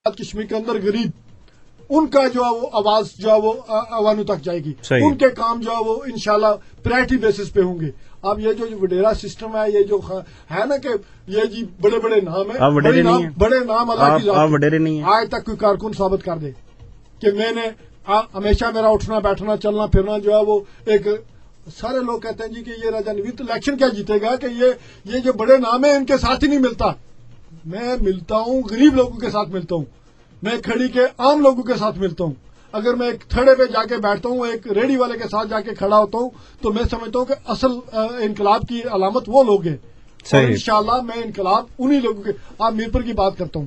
کشمیر کے اندر غریب ان کا جو ہے وہ آواز جو ہے وہ عوانوں تک جائے گی، ان کے کام جو ہے وہ انشاءاللہ پرائرٹی بیسس پہ ہوں گے۔ اب یہ جو وڈیرا سسٹم ہے، یہ جو ہے نا کہ یہ جی بڑے بڑے نام ہیں، بڑے نام اللہ کی ذات، آج تک کوئی کارکن ثابت کر دے کہ میں نے ہمیشہ میرا اٹھنا بیٹھنا چلنا پھرنا جو ہے وہ ایک، سارے لوگ کہتے ہیں جی کہ یہ راجا نوید الیکشن کیا جیتے گا کہ یہ جو بڑے نام ہیں ان کے ساتھ ہی نہیں ملتا۔ میں ملتا ہوں غریب لوگوں کے ساتھ ملتا ہوں، میں کھڑی کے عام لوگوں کے ساتھ ملتا ہوں۔ اگر میں ایک تھڑے پہ جا کے بیٹھتا ہوں، ایک ریڑھی والے کے ساتھ جا کے کھڑا ہوتا ہوں، تو میں سمجھتا ہوں کہ اصل انقلاب کی علامت وہ لوگ ہیں، اور انشاءاللہ میں انقلاب انہی لوگوں کے۔ آپ میرپور کی بات کرتا ہوں،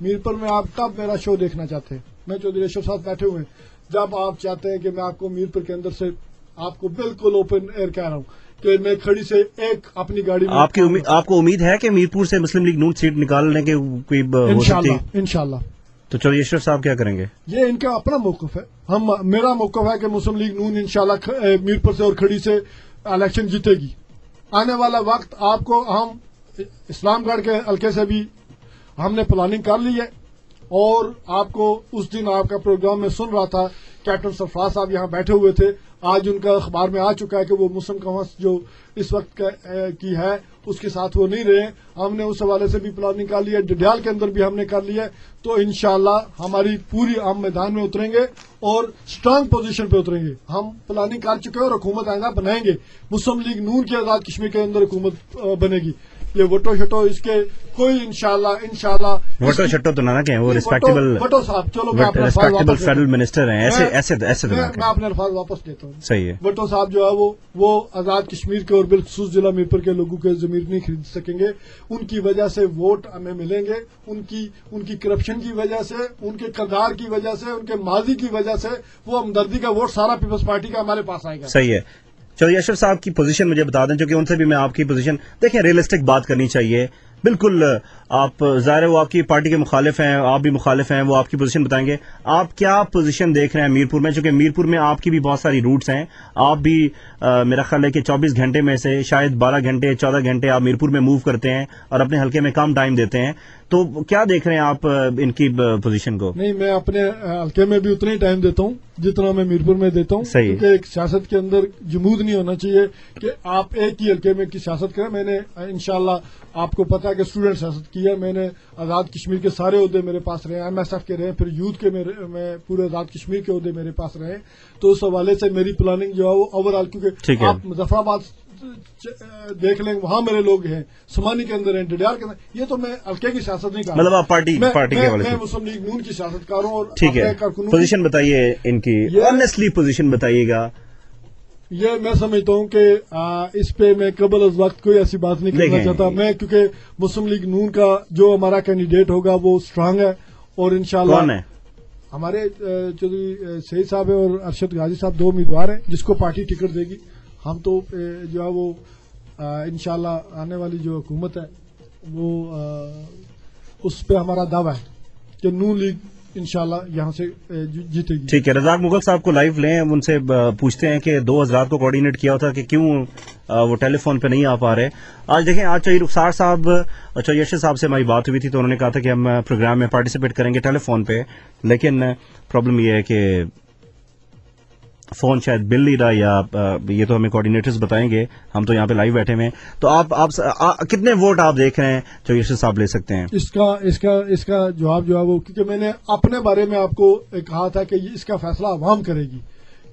میرپور میں آپ کب میرا شو دیکھنا چاہتے ہیں؟ میں چودھری اشرف صاحب بیٹھے ہوئے ہیں، جب آپ چاہتے ہیں کہ میں آپ کو میرپور کے اندر سے آپ کو بالکل اوپن ایئر کہہ رہا ہوں کہ میں کھڑی سے ایک اپنی گاڑی میں آپ کو امید ہے کہ میرپور سے مسلم لیگ نون سیٹ نکالنے کے کوئی انشاءاللہ؟ تو چودھری اشرف صاحب کیا کریں گے؟ یہ ان کا اپنا موقف ہے، میرا موقف ہے کہ مسلم لیگ نون انشاءاللہ میرپور سے اور کھڑی سے الیکشن جیتے گی۔ آنے والا وقت آپ کو ہم اسلام گڑھ کے حلقے سے بھی ہم نے پلاننگ کر لی ہے، اور آپ کو اس دن آپ کا پروگرام میں سن رہا تھا، کیپٹن سرفراز صاحب یہاں بیٹھے ہوئے تھے، آج ان کا اخبار میں آ چکا ہے کہ وہ مسلم کانفرنس جو اس وقت کی ہے اس کے ساتھ وہ نہیں رہے۔ ہم نے اس حوالے سے بھی پلاننگ کر لی ہے، ڈڈیال کے اندر بھی ہم نے کر لی ہے، تو انشاءاللہ ہماری پوری ہم میدان میں اتریں گے اور اسٹرانگ پوزیشن پہ اتریں گے۔ ہم پلاننگ کر چکے ہیں اور حکومت آئندہ بنائیں گے، مسلم لیگ نون کی آزاد کشمیر کے اندر حکومت بنے گی۔ یہ وٹو شٹو اس کے کوئی انشاءاللہ وٹو شٹو تو نہ کہ وہ ریسپیکٹیبل وٹو صاحب، چلو میں اپنے الفاظ واپس فیڈرل منسٹر ہیں، ایسے میں اپنے الفاظ واپس لیتا ہوں۔ صحیح ہے، وٹو صاحب جو ہے وہ آزاد کشمیر کے اور بالخصوص ضلع میرپور کے لوگوں کے ضمیر نہیں خرید سکیں گے، ان کی وجہ سے ووٹ ہمیں ملیں گے، ان کی کرپشن کی وجہ سے، ان کے کردار کی وجہ سے، ان کے ماضی کی وجہ سے وہ ہمدردی کا ووٹ سارا پیپلز پارٹی کا ہمارے پاس آئے گا۔ صحیح ہے۔ چودھری اشرف صاحب کی پوزیشن مجھے بتا دیں، چونکہ ان سے بھی میں آپ کی پوزیشن دیکھیں، ریئلسٹک بات کرنی چاہیے۔ بالکل آپ ظاہر ہے وہ آپ کی پارٹی کے مخالف ہیں، آپ بھی مخالف ہیں، وہ آپ کی پوزیشن بتائیں گے۔ آپ کیا پوزیشن دیکھ رہے ہیں میرپور میں؟ چونکہ میرپور میں آپ کی بھی بہت ساری روٹس ہیں، آپ بھی میرا خیال ہے کہ 24 گھنٹے میں سے شاید 12 گھنٹے 14 گھنٹے آپ میرپور میں موو کرتے ہیں اور اپنے حلقے میں کم ٹائم دیتے ہیں، تو کیا دیکھ رہے ہیں آپ ان کی پوزیشن کو؟ نہیں، میں اپنے حلقے میں بھی اتنا ہی ٹائم دیتا ہوں جتنا میں میرپور میں دیتا ہوں، کیونکہ ایک سیاست کے اندر جمود نہیں ہونا چاہیے کہ آپ ایک ہی حلقے میں کی سیاست کریں۔ میں نے انشاءاللہ آپ کو پتا ہے کہ اسٹوڈنٹ سیاست کی ہے، میں نے آزاد کشمیر کے سارے عہدے میرے پاس رہے، ایم ایس ایف کے رہے، پھر یوتھ کے میں پورے آزاد کشمیر کے عہدے میرے پاس رہے، تو اس حوالے سے میری پلاننگ جو ہے وہ اوور آل، کیونکہ آپ مظفر آباد دیکھ لیں، وہاں میرے لوگ ہیں، سمانی کے اندر ہیں، ڈڈیال کے اندر، یہ تو میں حلقے کی سیاست نہیں کر رہا، مطلب آپ پارٹی کے حوالے سے میں مسلم لیگ نون کی سیاست کر رہا ہوں۔ اور ٹھیک ہے، پوزیشن بتائیے ان کی، آنیسٹلی پوزیشن بتائیے گا۔ یہ میں سمجھتا ہوں کہ اس پہ میں قبل از وقت کوئی ایسی بات نہیں کرنا چاہتا میں، کیونکہ مسلم لیگ نون کا جو ہمارا کینڈیڈیٹ ہوگا وہ اسٹرانگ ہے، اور انشاءاللہ ہمارے چودھری سعید صاحب اور ارشد غازی صاحب 2 امیدوار ہیں جس کو پارٹی ٹکٹ دے گی۔ ہم تو جو ہے وہ انشاءاللہ آنے والی جو حکومت ہے وہ اس پہ ہمارا دعویٰ ہے کہ نون لیگ انشاءاللہ یہاں سے جیتے گی۔ ٹھیک ہے، رزاق مغل صاحب کو لائیو لیں، ان سے پوچھتے ہیں کہ 2 حضرات کو کوارڈینیٹ کیا تھا کہ کیوں وہ ٹیلی فون پہ نہیں آ پا رہے۔ آج دیکھیں، آج چودھری رخسار صاحب اور چودھری اشرف صاحب سے ہماری بات ہوئی تھی، تو انہوں نے کہا تھا کہ ہم پروگرام میں پارٹیسپیٹ کریں گے ٹیلی فون پہ، لیکن پرابلم یہ ہے کہ فون شاید بل نہیں رہا، یا یہ تو ہمیں کوآرڈینیٹرز بتائیں گے، ہم تو یہاں پہ لائیو بیٹھے ہوئے ہیں۔ تو آپ کتنے ووٹ آپ دیکھ رہے ہیں جو اشرف صاحب لے سکتے ہیں؟ اس کا جواب جو ہے وہ، کیونکہ میں نے اپنے بارے میں آپ کو کہا تھا کہ اس کا فیصلہ عوام کرے گی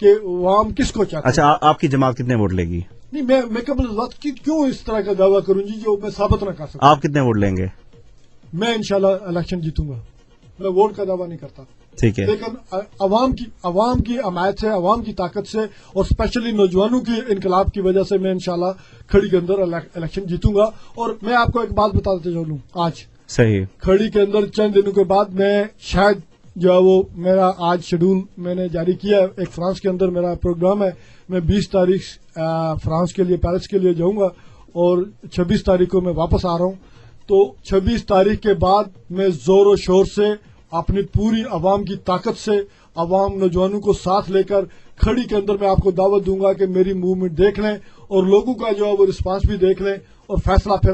کہ عوام کس کو چاہتے ہیں۔ اچھا، آپ کی جماعت کتنے ووٹ لے گی؟ نہیں، میں قبل وقت کیوں اس طرح کا دعویٰ کروں جی جو میں ثابت نہ کر سکتا۔ آپ کتنے ووٹ لیں گے؟ میں انشاءاللہ الیکشن جیتوں گا، میں ووٹ کا دعویٰ نہیں کرتا، ٹھیک ہے، لیکن عوام کی حمایت سے، عوام کی طاقت سے، اور اسپیشلی نوجوانوں کی انقلاب کی وجہ سے میں انشاءاللہ کھڑی کے اندر الیکشن جیتوں گا۔ اور میں آپ کو ایک بات بتاتے چلوں، آج صحیح کھڑی کے اندر چند دنوں کے بعد میں شاید جو ہے وہ میرا آج شیڈول میں نے جاری کیا ہے، ایک فرانس کے اندر میرا پروگرام ہے، میں 20 تاریخ فرانس کے لیے، پیرس کے لیے جاؤں گا، اور 26 تاریخ کو میں واپس آ رہا ہوں۔ تو 26 تاریخ کے بعد میں زور و شور سے اپنی پوری عوام کی طاقت سے، عوام نوجوانوں کو ساتھ لے کر کھڑی کے اندر میں آپ کو دعوت دوں گا کہ میری موومنٹ دیکھ لیں، اور لوگوں کا جو ہے وہ رسپانس بھی دیکھ لیں، اور فیصلہ پھر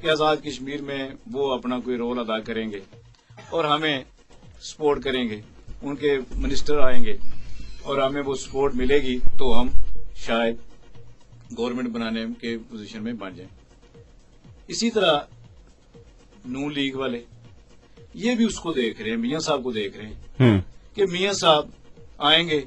کہ آزاد کشمیر میں وہ اپنا کوئی رول ادا کریں گے اور ہمیں سپورٹ کریں گے، ان کے منسٹر آئیں گے اور ہمیں وہ سپورٹ ملے گی تو ہم شاید گورنمنٹ بنانے کے پوزیشن میں بن جائیں۔ اسی طرح نون لیگ والے یہ بھی اس کو دیکھ رہے ہیں، میاں صاحب کو دیکھ رہے ہیں کہ میاں صاحب آئیں گے